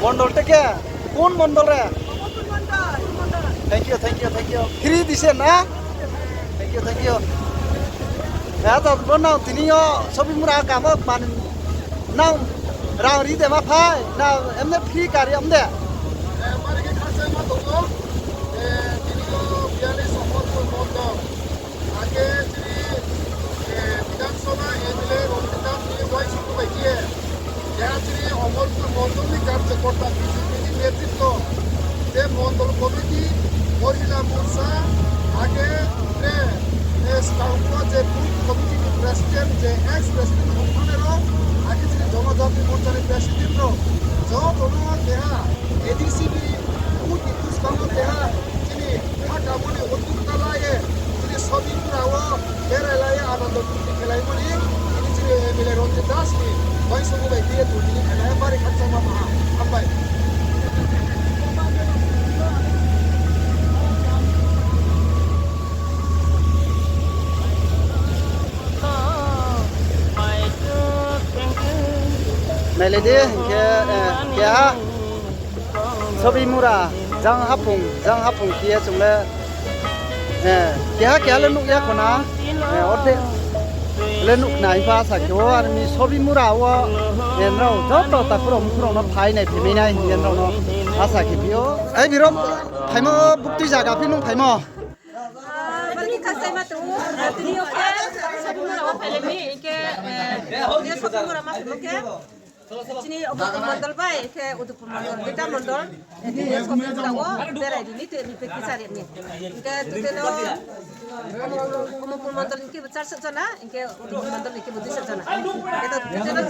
মন্ডল থেকে কোন মন্ডল রে? থ্যাংক ইউ ফ্রি দিছে না? থ্যাংক ইউ তো নাও তিনিও ছবি মুরা কামক মান নাও রাং রি দে মা ফাই না এমনে ফ্রি কারি আমদে অমরপুর মন্ডলী কার্যকর্তা বিজেপি নেতৃত্ব যে মন্ডল কমিটি মহিলা মোর্চা আগে যে বুথ কমিটি প্রেসিডেন্ট যে এক্স প্রেসিডেন্ট ওখানেরও আগে যে জনজাতি মোর্চার প্রেসিডেন্ট যতনো দেহা এডিসিবি বুথ ইতুস্কানো দেহা যিনি হাকামনি উদ্যোক্তালায়ে যিনি সবিপুরাও বেড়ালায়ে আনন্দ ফুর্তি খেলাইমনি তিনি যিনি এমএলএ রঞ্জিত দাসনি বয়সঙ্গ বাইদিয়ে দুদিন খেলায় বাড়ি খাচ্ছা মামা হামবাই này lấy đi kia sobi mura jang hapung kia chung le kia le nuk ya khona orde le nuk nai fa sa kyo ar mi sobi mura wa yen rau jot to ta krom no phai nai phimi nai yen rau no asa ki bio ai birom phai mo bukti jaga phi nung phai mo bagi kasai ma tu tini oke sobi mura wa phai le mi ke dia sobi mura ma oke sini Udupur Mandal baik ke Udupur Mandal kita Mandal ini sobi mura wa berai di ni te kisar ni ke tu no Udupur Mandal ini besar saja ini Udupur Mandal ini besar saja kita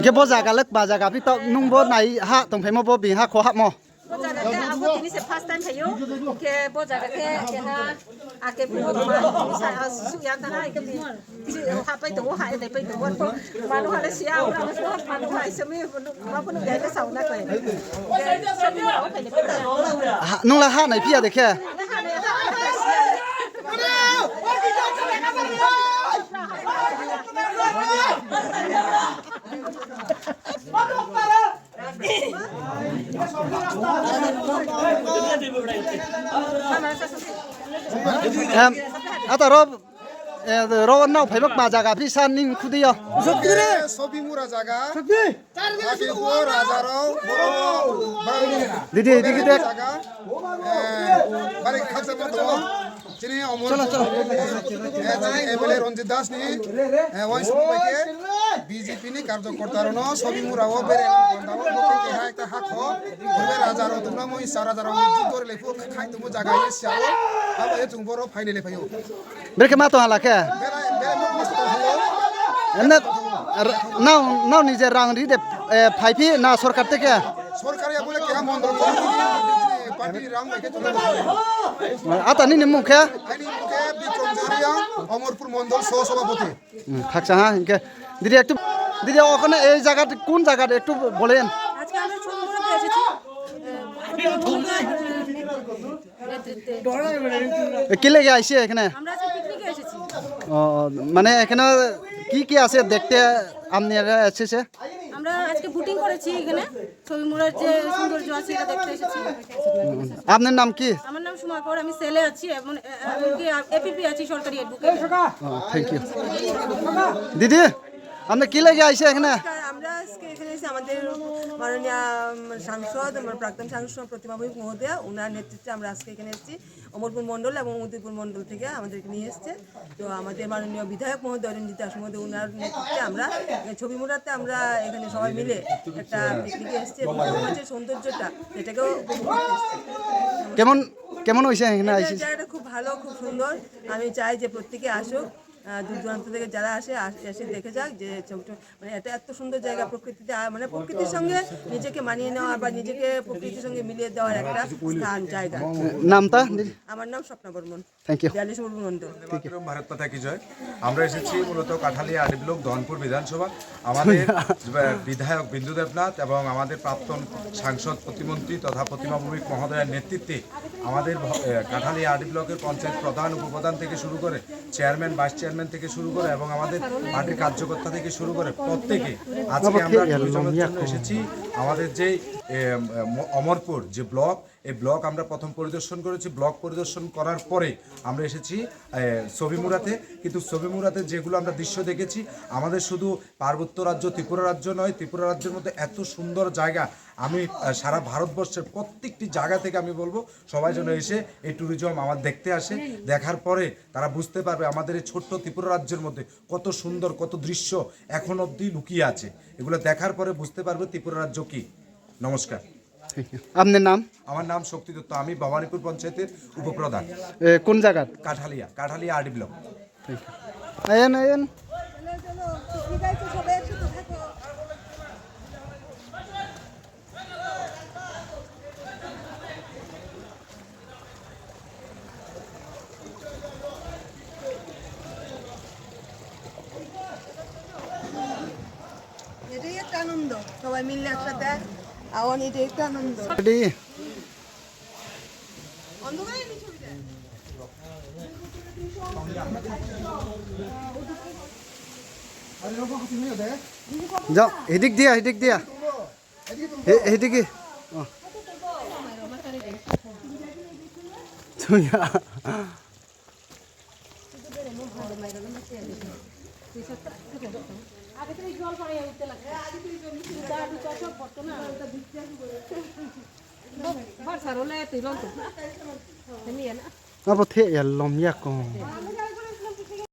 ke bo jaga lek ba jaga phi to nung bo nai ha tong phai mo bo bi ha kho ha mo Bojaga ke aku ini se first time hayo ke bojaga ke na ake puno ma sa su ya tana ke bi ha pai to ha dai pai to wa to manu hala sia ura manu ha sami ma puno ga ke sa na ko nung la ha nai phi ya de ke ata ro nau phai bak ba jaga phi san ning khudiyo sobi mura jaga ake ho raja rao didi dek bari khatsa ma to chini omor MLA Ranjit Das নি ওই সবাইকে BJP নি কার্যকর্তা রনো সবি মুরাও বেরে বন্দাও বকে কে হা একটা হাক হবে রাজা রো তোমরা মই সারা জারা উজি করে লেফু খাই তুমি জায়গা এসিয়াও আবা এ তুমি বড় ফাইনালে ফাইও berke ma to hala ke বেলা মস্ত হলো এমনে নাও নিজে রাং রি দে phai phi na sarkar থেকে সরকারি বলে কে মন্ডল পার্টি রাম লেকে চলে ata ni mukhe আইনি মুখে বিক্রম জরিয়া অমরপুর মন্ডল সহসভাপতি থাকছা হ্যাঁ ইনকে দিদি একটু দিদি ওখানে এই জায়গাটা কোন জায়গাটা একটু বলেন আজকে আমরা ছবিমুরাতে এসেছি কি লেগে আইছে এখানে আমরা আজকে পিকনিকে এসেছি ও মানে এখানে কি আছে দেখতে আপনারা এসেছে আমরা আজকে বুটিং করেছি এখানে ছবিমুরার যে সৌন্দর্য আছে এটা দেখতে এসেছি আপনার নাম কি আমার নাম সুমা কর আমি সেলে আছি এবং এপিপি আছি সরকারি অ্যাডভোকেট থ্যাংক ইউ দিদি আপনি কি লেগে আইছে এখানে আমরা আজকে এখানে এসে আমাদের মাননীয় সাংসদ আমার প্রাক্তন সাংসদ প্রতিমা ভৌমিক মহোদয়া ওনার নেতৃত্বে আমরা আজকে এখানে এসেছি অমরপুর মণ্ডল এবং উদয়পুর মণ্ডল থেকে আমাদেরকে নিয়ে এসছে তো আমাদের মাননীয় বিধায়ক মহোদয় রঞ্জিত দাস মহোদয় ওনার নেতৃত্বে আমরা ছবি মুড়াতে আমরা এখানে সবাই মিলে একটা পিকনিকে এসেছি এবং মাছের সৌন্দর্যটা এটাকেও কেমন হয়েছে এখানে আইছে জায়গাটা খুব ভালো খুব সুন্দর আমি চাই যে প্রত্যেকে আসুক দূর দূরান্ত থেকে যারা এসে দেখে যাক যে মানে এটা এত সুন্দর জায়গা প্রকৃতিতে মানে প্রকৃতির সঙ্গে নিজেকে মানিয়ে নেওয়া বা নিজেকে প্রকৃতির সঙ্গে মিলিয়ে দেওয়ার একটা স্থান জায়গা। নামটা আমার নাম স্বপ্না বর্মন, থ্যাংক ইউ। 42 মুর্মু মণ্ডল। ভারত মাতা কি জয়। আমরা এসেছি মূলত কাঠালিয়া আডি ব্লক ধনপুর বিধানসভা। আমাদের বিধায়ক বিন্দু দেবনাথ এবং আমাদের প্রাক্তন সাংসদ প্রতিমন্ত্রী তথা প্রতিমা ভৌমিক মহোদয়ের নেতৃত্বে আমাদের কাঠালিয়া আডি ব্লকের পঞ্চায়েত প্রধান উপপ্রধান থেকে শুরু করে চেয়ারম্যান ভাইস চেয়ারম্যান থেকে শুরু করে এবং আমাদের পার্টির কার্যকর্তা থেকে শুরু করে প্রত্যেকে আজকে আমরা ট্যুরিজমের জন্য এসেছি। আমাদের যে অমরপুর যে ব্লক, এই ব্লক আমরা প্রথম পরিদর্শন করেছি। ব্লক পরিদর্শন করার পরে আমরা এসেছি ছবিমুড়াতে। কিন্তু ছবিমুড়াতে যেগুলো আমরা দৃশ্য দেখেছি, আমাদের শুধু পার্বত্য রাজ্য ত্রিপুরা রাজ্য নয়, ত্রিপুরা রাজ্যের মধ্যে এত সুন্দর জায়গা আমি সারা ভারতবর্ষের প্রত্যেকটি জায়গা থেকে আমি বলবো সবাই যেন এসে এই ট্যুরিজম আমার দেখতে আসে। দেখার পরে তারা বুঝতে পারবে আমাদের এই ছোট্ট ত্রিপুরা রাজ্যের মধ্যে কত সুন্দর কত দৃশ্য এখন অবধি লুকিয়ে আছে। এগুলো দেখার পরে বুঝতে পারবে ত্রিপুরা রাজ্য কি। নমস্কার। আপনার নাম? আমার নাম শক্তি দত্ত, আমি ভবানীপুর পঞ্চায়েতের উপপ্রধান। কোন জায়গা? কাঠালিয়া আডি ব্লক। আয়েন আয়েন। এটাই একটা আনন্দ, সবাই মিললে একসাথে আওয়ান, এটাই একটা আনন্দ। যাও এদিক দিয়া এদিক দিয়া এদিকে apa teh ya lom ya kong